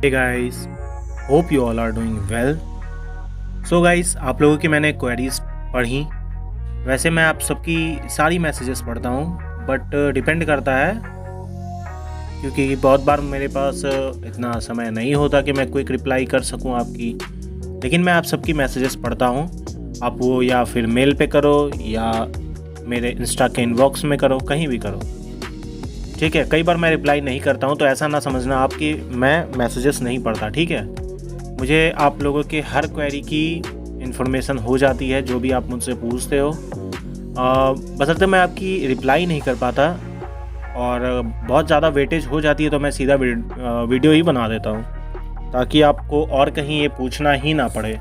Hey guys, hope you all are doing well. So guys, आप लोगों की मैंने क्वेरीज पढ़ी। वैसे मैं आप सबकी सारी मैसेजेस पढ़ता हूँ, बट डिपेंड करता है क्योंकि बहुत बार मेरे पास इतना समय नहीं होता कि मैं क्विक रिप्लाई कर सकूँ आपकी। लेकिन मैं आप सबकी मैसेजेस पढ़ता हूँ। आप वो या फिर मेल पे करो या मेरे इंस्टा के इनबॉक्स में करो, कहीं भी करो, ठीक है। कई बार मैं रिप्लाई नहीं करता हूँ, तो ऐसा ना समझना आप कि मैं मैसेजेस नहीं पढ़ता, ठीक है। मुझे आप लोगों के हर क्वेरी की इन्फॉर्मेशन हो जाती है, जो भी आप मुझसे पूछते हो। बशर्ते मैं आपकी रिप्लाई नहीं कर पाता और बहुत ज़्यादा वेटेज हो जाती है, तो मैं सीधा वीडियो ही बना देता हूँ, ताकि आपको और कहीं ये पूछना ही ना पड़े।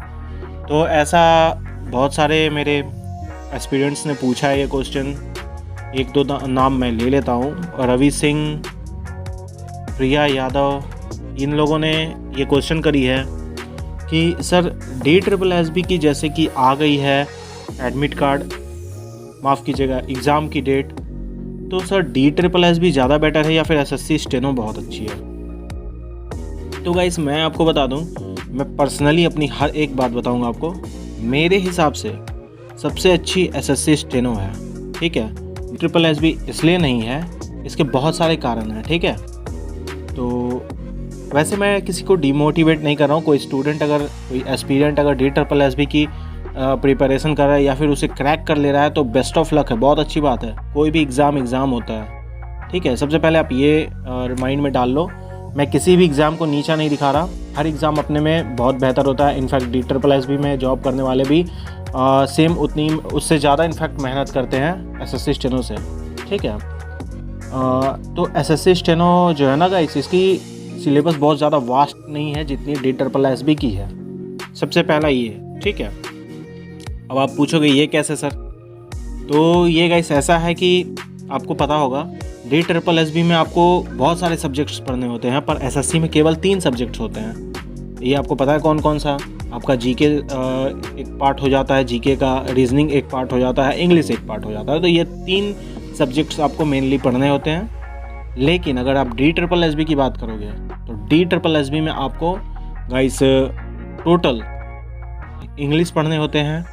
तो ऐसा बहुत सारे मेरे एस्पिरेंट्स ने पूछा है ये क्वेश्चन। एक दो नाम मैं ले लेता हूँ। रवि सिंह, प्रिया यादव, इन लोगों ने ये क्वेश्चन करी है कि सर DSSB की जैसे कि आ गई है एडमिट कार्ड, माफ़ कीजिएगा एग्ज़ाम की डेट, तो सर DSSB ज़्यादा बेटर है या फिर SSC स्टेनो बहुत अच्छी है? तो गाइस मैं आपको बता दूं, मैं पर्सनली अपनी हर एक बात बताऊंगा आपको। मेरे हिसाब से सबसे अच्छी SSC स्टेनो है, ठीक है। SSB इसलिए नहीं है, इसके बहुत सारे कारण हैं, ठीक है। तो वैसे मैं किसी को डिमोटिवेट नहीं कर रहा हूँ। कोई स्टूडेंट अगर, कोई एस्पिरेंट अगर DSSB की प्रिपरेशन कर रहा है या फिर उसे क्रैक कर ले रहा है, तो बेस्ट ऑफ लक है, बहुत अच्छी बात है। कोई भी एग्ज़ाम होता है, ठीक है। सबसे पहले आप ये माइंड में डाल लो, मैं किसी भी एग्ज़ाम को नीचा नहीं दिखा रहा। हर एग्ज़ाम अपने में बहुत बेहतर होता है। इनफैक्ट DSSB में जॉब करने वाले भी सेम उतनी, उससे ज़्यादा इनफैक्ट मेहनत करते हैं SSC स्टेनो से, ठीक है। तो SSC स्टेनो जो है ना गाइस, इसकी सिलेबस बहुत ज़्यादा वास्ट नहीं है जितनी DSSB की है। सबसे पहला ये, ठीक है। अब आप पूछोगे ये कैसे सर? तो ये गाइस ऐसा है कि आपको पता होगा DSSB में आपको बहुत सारे सब्जेक्ट्स पढ़ने होते हैं, पर SSC में केवल 3 सब्जेक्ट्स होते हैं। ये आपको पता है कौन कौन सा? आपका GK एक पार्ट हो जाता है, GK का रीजनिंग एक पार्ट हो जाता है, इंग्लिश एक पार्ट हो जाता है। तो ये 3 सब्जेक्ट्स आपको मेनली पढ़ने होते हैं। लेकिन अगर आप DSSB की बात करोगे तो DSSB में आपको गाइस टोटल इंग्लिश पढ़ने होते हैं,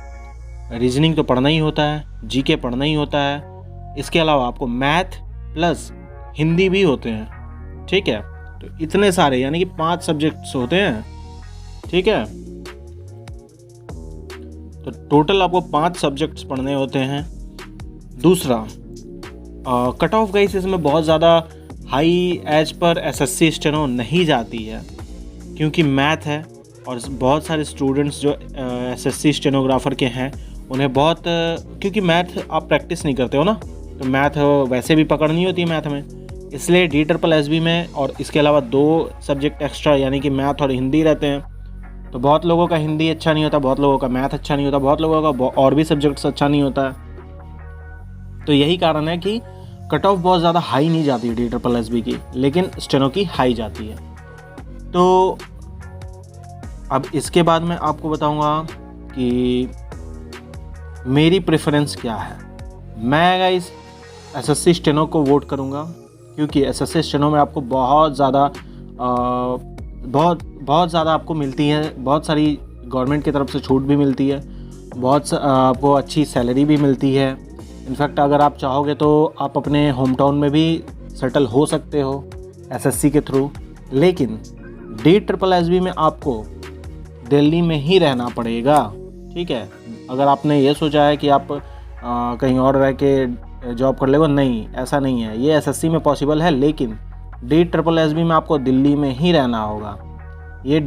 रीजनिंग तो पढ़ना ही होता है, GK पढ़ना ही होता है। इसके अलावा आपको मैथ प्लस हिंदी भी होते हैं, ठीक है। तो इतने सारे, यानी कि 5 सब्जेक्ट्स होते हैं, ठीक है। तो टोटल आपको 5 सब्जेक्ट्स पढ़ने होते हैं। दूसरा, कट ऑफ गाइस इसमें बहुत ज़्यादा हाई एज पर SSC स्टेनो नहीं जाती है, क्योंकि मैथ है और बहुत सारे स्टूडेंट्स जो SSC स्टेनोग्राफर के हैं उन्हें बहुत, क्योंकि मैथ आप प्रैक्टिस नहीं करते हो ना, तो मैथ वैसे भी पकड़नी होती है मैथ में, इसलिए DSSB में। और इसके अलावा 2 सब्जेक्ट एक्स्ट्रा यानी कि मैथ और हिंदी रहते हैं। तो बहुत लोगों का हिंदी अच्छा नहीं होता, बहुत लोगों का मैथ अच्छा नहीं होता, बहुत लोगों का और भी सब्जेक्ट्स अच्छा नहीं होता है। तो यही कारण है कि कट ऑफ बहुत ज़्यादा हाई नहीं जाती है DSSB की, लेकिन स्टेनो की हाई जाती है। तो अब इसके बाद मैं आपको बताऊंगा कि मेरी प्रेफरेंस क्या है। मैं गाइस SSC स्टेनो को वोट करूंगा, क्योंकि SSC स्टेनो में आपको बहुत ज़्यादा आपको मिलती है, बहुत सारी गवर्नमेंट की तरफ से छूट भी मिलती है, आपको अच्छी सैलरी भी मिलती है। इनफैक्ट अगर आप चाहोगे तो आप अपने होम टाउन में भी सेटल हो सकते हो SSC के थ्रू। लेकिन DSSB में आपको दिल्ली में ही रहना पड़ेगा, ठीक है। अगर आपने ये सोचा है कि आप कहीं और रह के जॉब कर लेगा, नहीं, ऐसा नहीं है। ये SSC में पॉसिबल है, लेकिन DSSB में आपको दिल्ली में ही रहना होगा। ये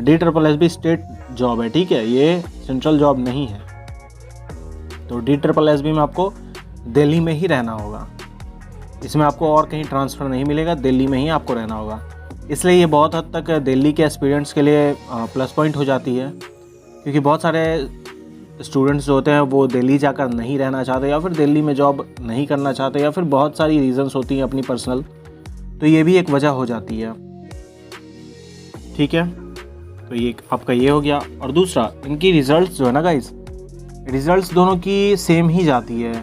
DSSB स्टेट जॉब है, ठीक है, ये सेंट्रल जॉब नहीं है। तो DSSB में आपको दिल्ली में ही रहना होगा। इसमें आपको और कहीं ट्रांसफ़र नहीं मिलेगा, दिल्ली में ही आपको रहना होगा। इसलिए ये बहुत हद तक दिल्ली के एस्पिरेंट्स के लिए प्लस पॉइंट हो जाती है, क्योंकि बहुत सारे स्टूडेंट्स जो होते हैं वो दिल्ली जाकर नहीं रहना चाहते, या फिर दिल्ली में जॉब नहीं करना चाहते, या फिर बहुत सारी रीज़न्स होती हैं अपनी पर्सनल। तो ये भी एक वजह हो जाती है, ठीक है। तो ये आपका ये हो गया। और दूसरा, इनकी रिज़ल्ट्स जो है ना गाइस, रिज़ल्ट्स दोनों की सेम ही जाती है,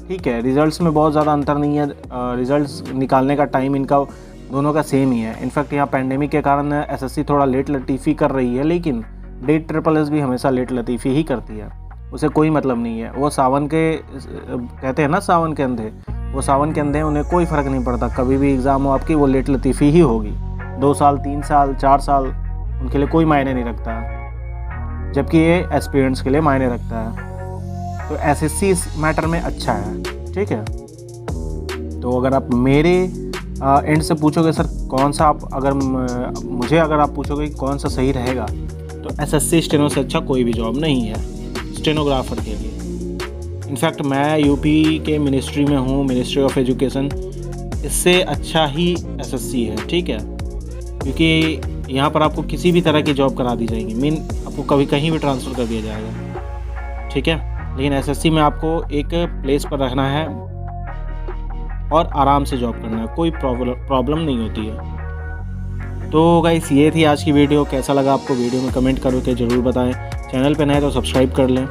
ठीक है। रिज़ल्ट्स में बहुत ज़्यादा अंतर नहीं है। रिज़ल्ट्स निकालने का टाइम इनका दोनों का सेम ही है। इनफैक्ट यहाँ पैंडेमिक के कारण एसएससी थोड़ा लेट लतीफ़ी कर रही है, लेकिन डेट ट्रिपल एस भी हमेशा लेट लतीफ़ी ही करती है, उसे कोई मतलब नहीं है। वो सावन के कहते हैं ना, सावन के अंधे, वो सावन के अंधे, उन्हें कोई फ़र्क नहीं पड़ता, कभी भी एग्ज़ाम हो आपकी वो लेट लतीफ़ी ही होगी। 2 साल 3 साल 4 साल उनके लिए कोई मायने नहीं रखता है, जबकि ये एस्पिरेंट्स के लिए मायने रखता है। तो एसएससी इस मैटर में अच्छा है, ठीक है। तो अगर आप मेरे एंड से पूछोगे सर कौन सा, आप अगर आप पूछोगे कि कौन सा सही रहेगा, तो एसएससी स्टेनो से अच्छा कोई भी जॉब नहीं है स्टेनोग्राफर के लिए। इनफैक्ट मैं यूपी के मिनिस्ट्री में हूँ, मिनिस्ट्री ऑफ एजुकेशन, इससे अच्छा ही एसएससी है, ठीक है। क्योंकि यहाँ पर आपको किसी भी तरह की जॉब करा दी जाएगी, आपको कभी कहीं भी ट्रांसफ़र कर दिया जाएगा, ठीक है। लेकिन एसएससी में आपको एक प्लेस पर रखना है और आराम से जॉब करना है, कोई प्रॉब्लम नहीं होती है। तो गाइस ये थी आज की वीडियो। कैसा लगा आपको वीडियो में कमेंट करके ज़रूर बताएं। चैनल पे नए तो सब्सक्राइब कर लें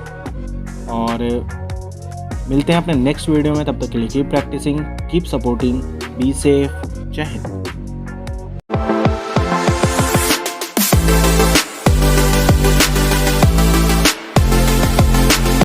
और मिलते हैं अपने नेक्स्ट वीडियो में। तब तक के लिए keep practising, keep supporting, be safe, Jai Hind.